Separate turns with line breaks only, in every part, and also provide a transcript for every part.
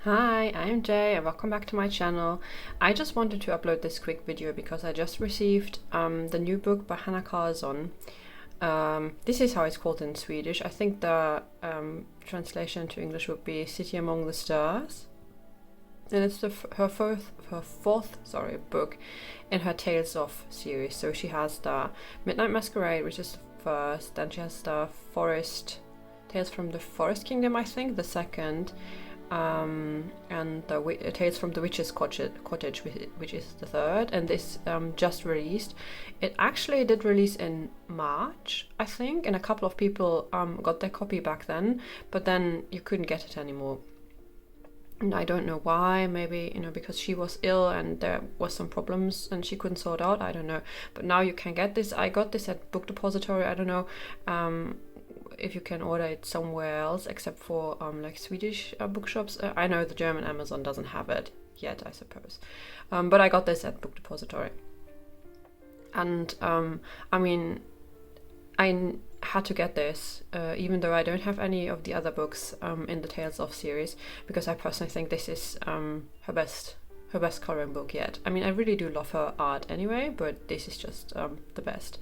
Hi, I'm Jay and welcome back to my channel. I just wanted to upload this quick video because I just received the new book by Hanna Karlzon. This is how it's called in Swedish. I think the translation to English would be City Among the Stars. And it's her fourth book in her Tales of series. So she has the Midnight Masquerade, which is the first. Then she has the Tales from the Forest Kingdom, I think, the second. And the Tales from the Witch's Cottage, which is the third, and this just released. It actually did release in March, I think, and a couple of people got their copy back then, but then you couldn't get it anymore. And I don't know why, maybe, because she was ill and there was some problems and she couldn't sort out, I don't know. But now you can get this. I got this at Book Depository, I don't know if you can order it somewhere else except for like Swedish bookshops. I know the German Amazon doesn't have it yet, I suppose. But I got this at Book Depository. And I mean, I had to get this, even though I don't have any of the other books in the Tales of series, because I personally think this is her best coloring book yet. I mean, I really do love her art anyway, but this is just the best.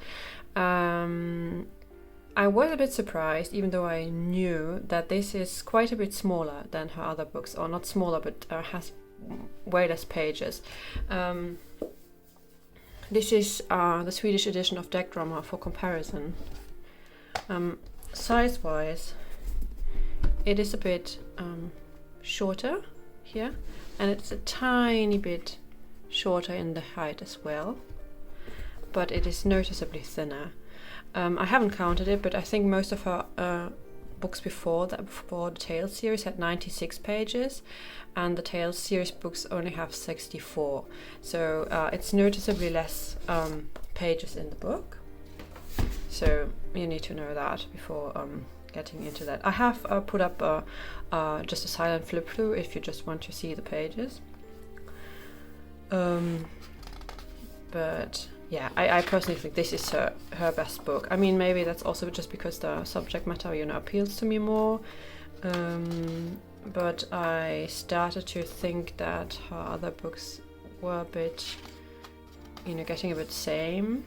I was a bit surprised, even though I knew that this is quite a bit smaller than her other books, or not smaller, but has way less pages. This is the Swedish edition of Deck Drama for comparison. Size-wise, it is a bit shorter here, and it's a tiny bit shorter in the height as well, but it is noticeably thinner. I haven't counted it, but I think most of her books before the Tales series had 96 pages, and the Tales series books only have 64. So it's noticeably less pages in the book. So you need to know that before getting into that. I have put up just a silent flip through if you just want to see the pages. But yeah, I personally think this is her best book. I mean, maybe that's also just because the subject matter, appeals to me more. But I started to think that her other books were a bit, getting a bit same.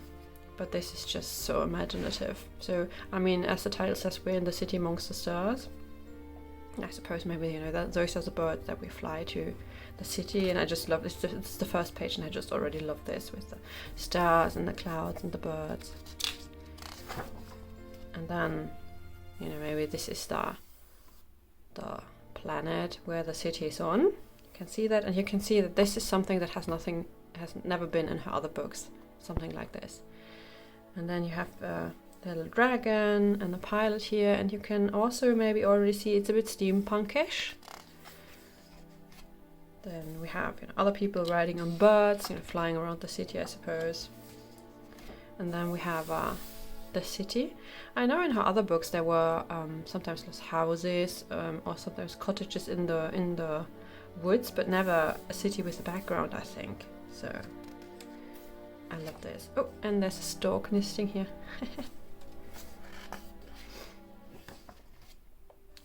But this is just so imaginative. So, I mean, as the title says, we're in the city amongst the stars. I suppose maybe, that those are the birds that we fly to the city, and I just love this. It's the first page, and I just already love this with the stars and the clouds and the birds. And then, maybe this is the planet where the city is on. You can see that, and you can see that this is something that has never been in her other books. Something like this. And then you have the little dragon and the pilot here, and you can also maybe already see it's a bit steampunkish. Then we have other people riding on birds, flying around the city, I suppose. And then we have the city. I know in her other books there were sometimes just houses or sometimes cottages in the woods, but never a city with a background, I think. So I love this. Oh, and there's a stork nesting here.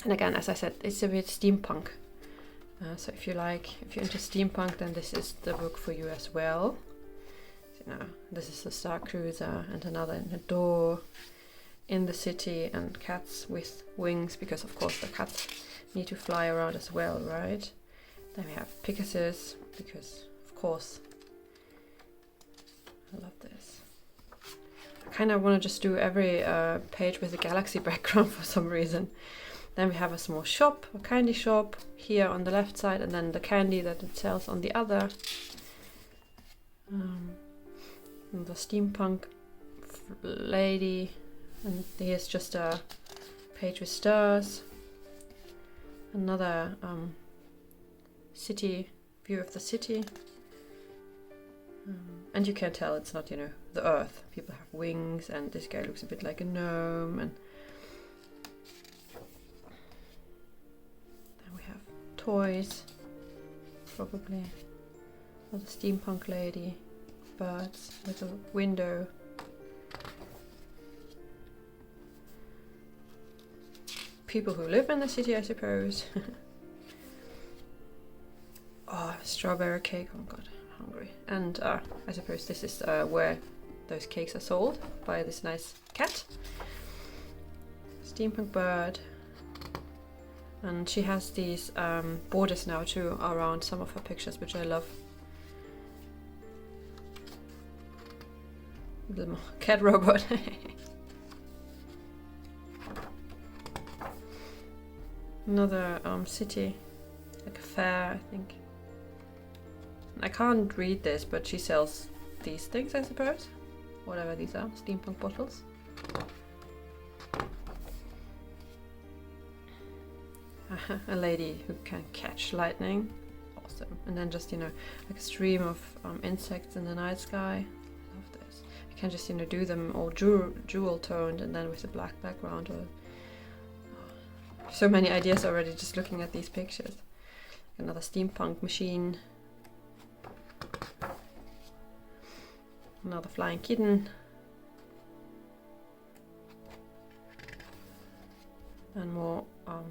And again, as I said, it's a bit steampunk. So if you're into steampunk, then this is the book for you as well. So, this is the Star Cruiser, and another in the door in the city, and cats with wings, because of course the cats need to fly around as well, right? Then we have Pegasus, because of course I love this. I kind of want to just do every page with a galaxy background for some reason. Then we have a small shop, a candy shop, here on the left side, and then the candy that it sells on the other. And the steampunk lady, and here's just a page with stars. Another city, view of the city. And you can tell it's not, the earth. People have wings, and this guy looks a bit like a gnome, and then we have toys, probably. Another steampunk lady, birds with a window. People who live in the city, I suppose. Oh, strawberry cake. Oh god, I'm hungry. And I suppose this is where those cakes are sold by this nice cat. Steampunk bird. And she has these borders now too around some of her pictures, which I love. Little cat robot. Another city, like a fair, I think. I can't read this, but she sells these things, I suppose. Whatever these are, steampunk bottles. A lady who can catch lightning. Awesome. And then just, you know, like a stream of insects in the night sky. I love this. You can just, you know, do them all jewel toned and then with a black background. Or so many ideas already just looking at these pictures. Another steampunk machine. Another flying kitten. And more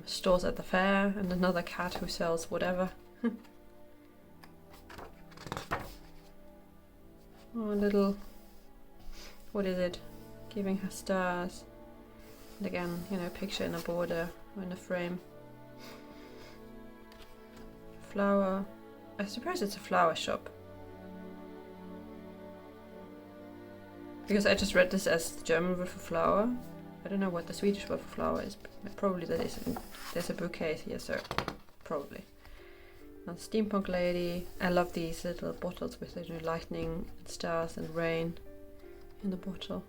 stores at the fair, and another cat who sells whatever. Oh, a little, what is it? Giving her stars. And again, you know, picture in a border or in a frame. Flower. I suppose it's a flower shop. Because I just read this as the German word for flower. I don't know what the Swedish word for flower is, but probably that is. There's a bouquet here, so probably. And steampunk lady. I love these little bottles with, you know, lightning and stars and rain in the bottle.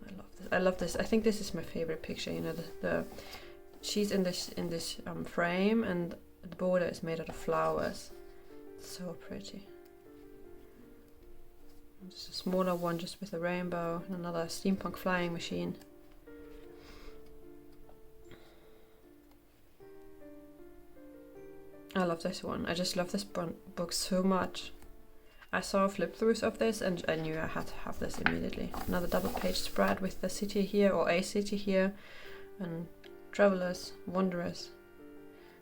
I love this. I love this. I think this is my favorite picture. You know, the she's in this frame, and the border is made out of flowers. It's so pretty. Just a smaller one just with a rainbow, and another steampunk flying machine. I love this one. I just love this book so much. I saw flip-throughs of this and I knew I had to have this immediately. Another double-page spread with the city here, or a city here, and travelers, wanderers.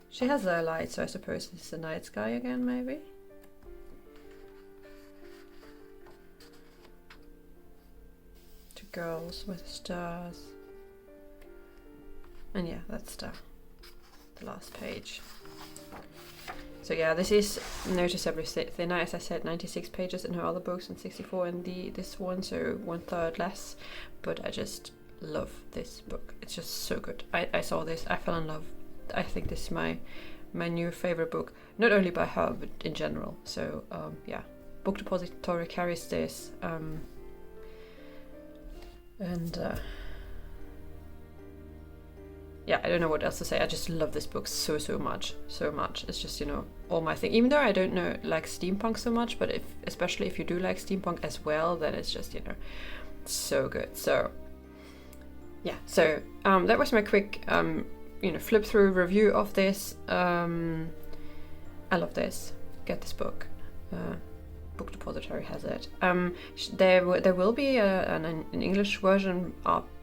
She has a light, so I suppose this is the night sky again, maybe? Girls with stars, and yeah, that's the last page. So yeah, this is noticeably thinner, as I said, 96 pages in her other books and 64 in this one, so 1/3 less, but I just love this book. It's just so good. I saw this, I fell in love. I think this is my new favorite book, not only by her but in general. So yeah, Book Depository carries this. Yeah, I don't know what else to say. I just love this book so much. It's just, you know, all my thing. Even though I don't know like steampunk so much, but especially if you do like steampunk as well, then it's just, you know, so good. So yeah, so that was my quick you know, flip through review of this. I love this. Get this book. Book Depository has it. There will be an English version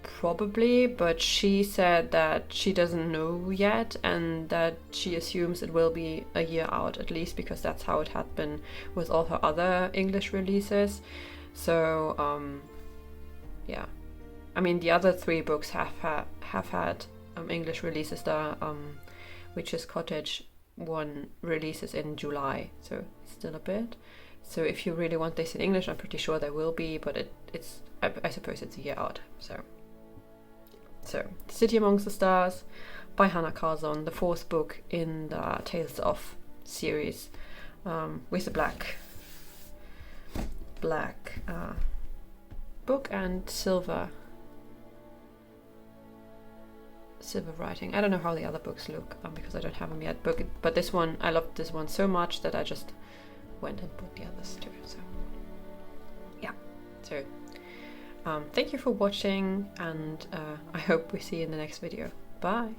probably, but she said that she doesn't know yet, and that she assumes it will be a year out at least, because that's how it had been with all her other English releases. So yeah, I mean the other 3 books have had English releases. The Witch's Cottage one releases in July, so it's still a bit. So if you really want this in English, I'm pretty sure there will be, but it's I suppose it's a year out. So City Amongst the Stars by Hanna Karlzon, the 4th book in the Tales of series, with a black book and silver writing. I don't know how the other books look because I don't have them yet. But this one, I loved this one so much that I just went and bought the others too. So yeah, so thank you for watching, and I hope we see you in the next video. Bye.